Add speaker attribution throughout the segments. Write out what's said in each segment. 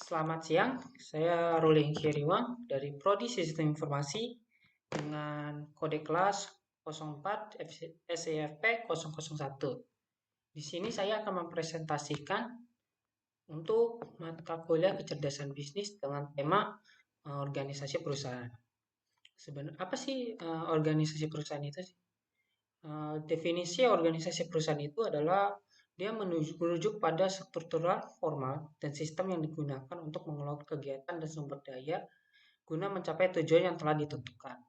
Speaker 1: Selamat siang, saya Ruli Hiriwang dari Prodi Sistem Informasi dengan kode kelas 04 SEFP 001. Di sini saya akan mempresentasikan untuk mata kuliah kecerdasan bisnis dengan tema organisasi perusahaan. Sebenarnya apa sih organisasi perusahaan itu sih? Definisi organisasi perusahaan itu adalah dia merujuk pada struktural formal dan sistem yang digunakan untuk mengelola kegiatan dan sumber daya guna mencapai tujuan yang telah ditentukan.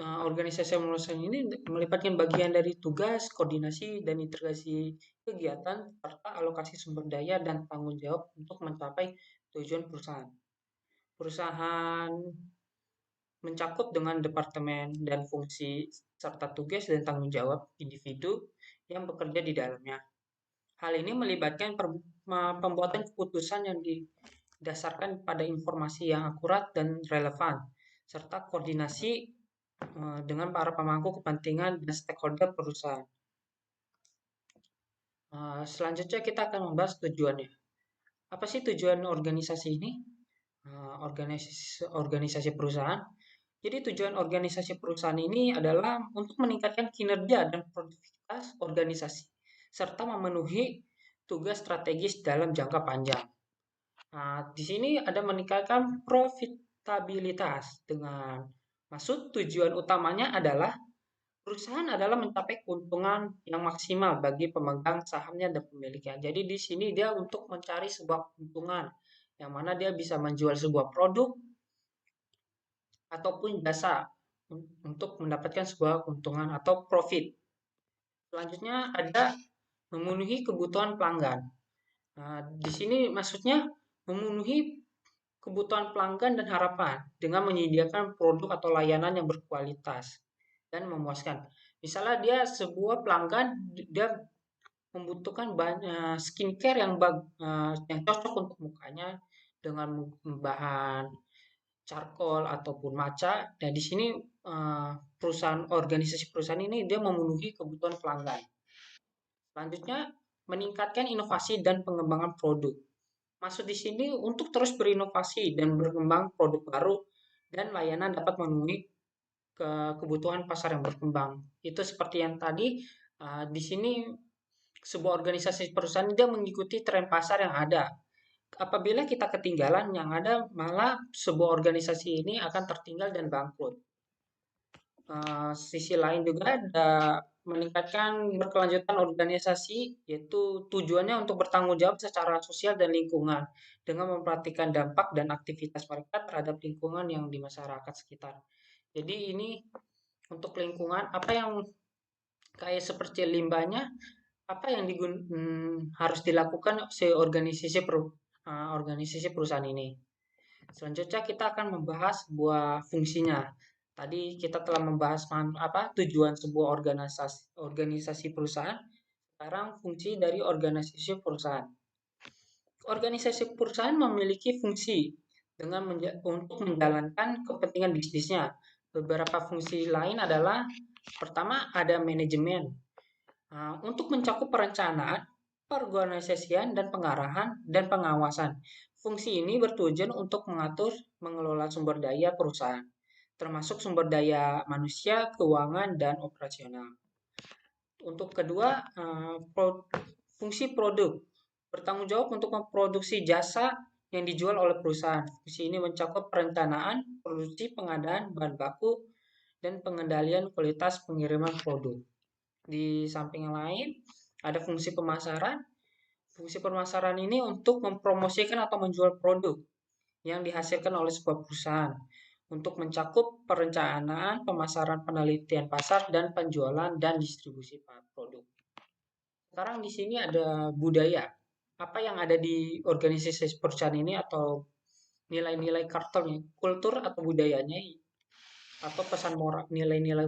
Speaker 1: Organisasi perusahaan ini melibatkan bagian dari tugas, koordinasi, dan integrasi kegiatan, serta alokasi sumber daya dan tanggung jawab untuk mencapai tujuan perusahaan. Perusahaan mencakup dengan departemen dan fungsi serta tugas dan tanggung jawab individu yang bekerja di dalamnya. Hal ini melibatkan pembuatan keputusan yang didasarkan pada informasi yang akurat dan relevan, serta koordinasi dengan para pemangku kepentingan dan stakeholder perusahaan. Selanjutnya kita akan membahas tujuannya. Apa sih tujuan organisasi ini? Organisasi perusahaan. Jadi tujuan organisasi perusahaan ini adalah untuk meningkatkan kinerja dan produktivitas organisasi, serta memenuhi tugas strategis dalam jangka panjang. Nah, di sini ada meningkatkan profitabilitas dengan maksud tujuan utamanya adalah perusahaan adalah mencapai keuntungan yang maksimal bagi pemegang sahamnya dan pemiliknya. Jadi di sini dia untuk mencari sebuah keuntungan yang mana dia bisa menjual sebuah produk ataupun jasa untuk mendapatkan sebuah keuntungan atau profit. Selanjutnya ada memenuhi kebutuhan pelanggan. Nah, di sini maksudnya memenuhi kebutuhan pelanggan dan harapan dengan menyediakan produk atau layanan yang berkualitas dan memuaskan. Misalnya dia sebuah pelanggan, dia membutuhkan banyak skincare yang cocok untuk mukanya dengan bahan charcoal ataupun matcha. Dan di sini organisasi perusahaan ini dia memenuhi kebutuhan pelanggan. Selanjutnya meningkatkan inovasi dan pengembangan produk. Maksud di sini untuk terus berinovasi dan berkembang produk baru dan layanan dapat memenuhi kebutuhan pasar yang berkembang. Itu seperti yang tadi di sini sebuah organisasi perusahaan dia mengikuti tren pasar yang ada. Apabila kita ketinggalan, yang ada malah sebuah organisasi ini akan tertinggal dan bangkrut. Sisi lain juga ada meningkatkan berkelanjutan organisasi, yaitu tujuannya untuk bertanggung jawab secara sosial dan lingkungan dengan memperhatikan dampak dan aktivitas mereka terhadap lingkungan yang di masyarakat sekitar. Jadi ini untuk lingkungan apa yang kayak seperti limbahnya, apa yang harus dilakukan si organisasi perusahaan ini. Selanjutnya kita akan membahas sebuah fungsinya. Tadi kita telah membahas apa tujuan sebuah organisasi perusahaan. Sekarang fungsi dari organisasi perusahaan. Organisasi perusahaan memiliki fungsi untuk menjalankan kepentingan bisnisnya. Beberapa fungsi lain adalah pertama ada manajemen. Untuk mencakup perencanaan, perorganisasian dan pengarahan dan pengawasan. Fungsi ini bertujuan untuk mengatur, mengelola sumber daya perusahaan, termasuk sumber daya manusia, keuangan, dan operasional. Untuk kedua, fungsi produk. Bertanggung jawab untuk memproduksi jasa yang dijual oleh perusahaan. Fungsi ini mencakup perencanaan, produksi, pengadaan bahan baku, dan pengendalian kualitas pengiriman produk. Di samping yang lain, ada fungsi pemasaran. Fungsi pemasaran ini untuk mempromosikan atau menjual produk yang dihasilkan oleh sebuah perusahaan untuk mencakup perencanaan, pemasaran, penelitian pasar, dan penjualan dan distribusi produk. Sekarang di sini ada budaya. Apa yang ada di organisasi perusahaan ini atau nilai-nilai karakternya, kultur atau budayanya, atau pesan moral, nilai-nilai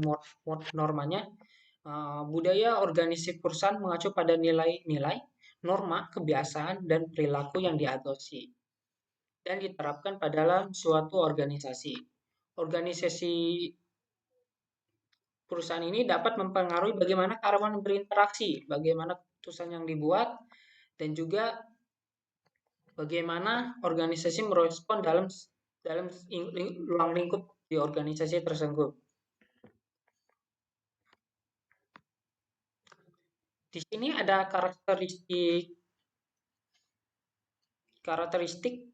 Speaker 1: normanya. Budaya organisasi perusahaan mengacu pada nilai-nilai, norma, kebiasaan, dan perilaku yang diadopsi dan diterapkan pada dalam suatu organisasi. Organisasi perusahaan ini dapat mempengaruhi bagaimana karyawan berinteraksi, bagaimana keputusan yang dibuat, dan juga Bagaimana organisasi merespon dalam dalam ruang lingkup di organisasi tersebut. Di sini ada karakteristik karakteristik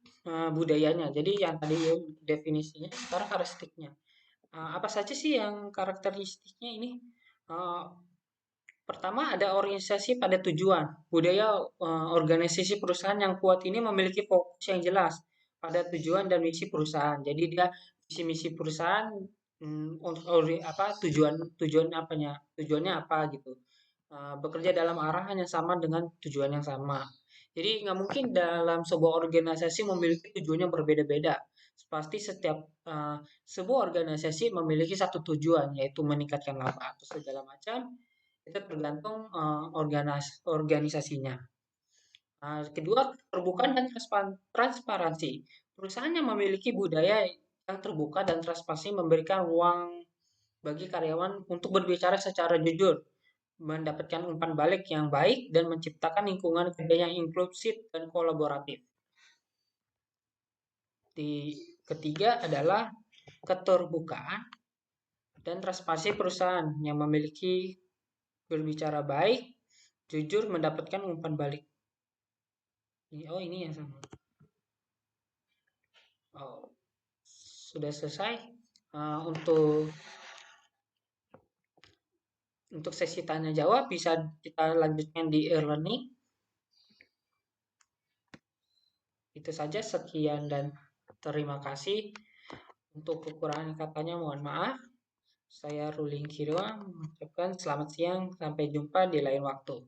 Speaker 1: budayanya. Jadi yang tadi definisinya, sekarang karakteristiknya. Apa saja sih yang karakteristiknya ini? Uh, Pertama ada organisasi pada tujuan. Budaya organisasi perusahaan yang kuat ini memiliki fokus yang jelas pada tujuan dan misi perusahaan. Jadi dia visi misi perusahaan untuk apa tujuan apanya tujuannya apa gitu. Bekerja dalam arah yang sama dengan tujuan yang sama. Jadi nggak mungkin dalam sebuah organisasi memiliki tujuan yang berbeda-beda. Pasti setiap sebuah organisasi memiliki satu tujuan, yaitu meningkatkan laba atau segala macam. Itu tergantung organisasinya. Kedua, terbukaan dan transparansi. Perusahaan yang memiliki budaya yang terbuka dan transparansi memberikan ruang bagi karyawan untuk berbicara secara jujur, mendapatkan umpan balik yang baik, dan menciptakan lingkungan kerja yang inklusif dan kolaboratif. Di ketiga adalah keterbukaan dan transparansi perusahaan yang memiliki berbicara baik, jujur, mendapatkan umpan balik. Oh, ini yang sama. Oh, sudah selesai. Untuk sesi tanya jawab bisa kita lanjutkan di e-learning. Itu saja, sekian dan terima kasih. Untuk kekurangan katanya mohon maaf. Saya Ruling Kirwa mengucapkan selamat siang, sampai jumpa di lain waktu.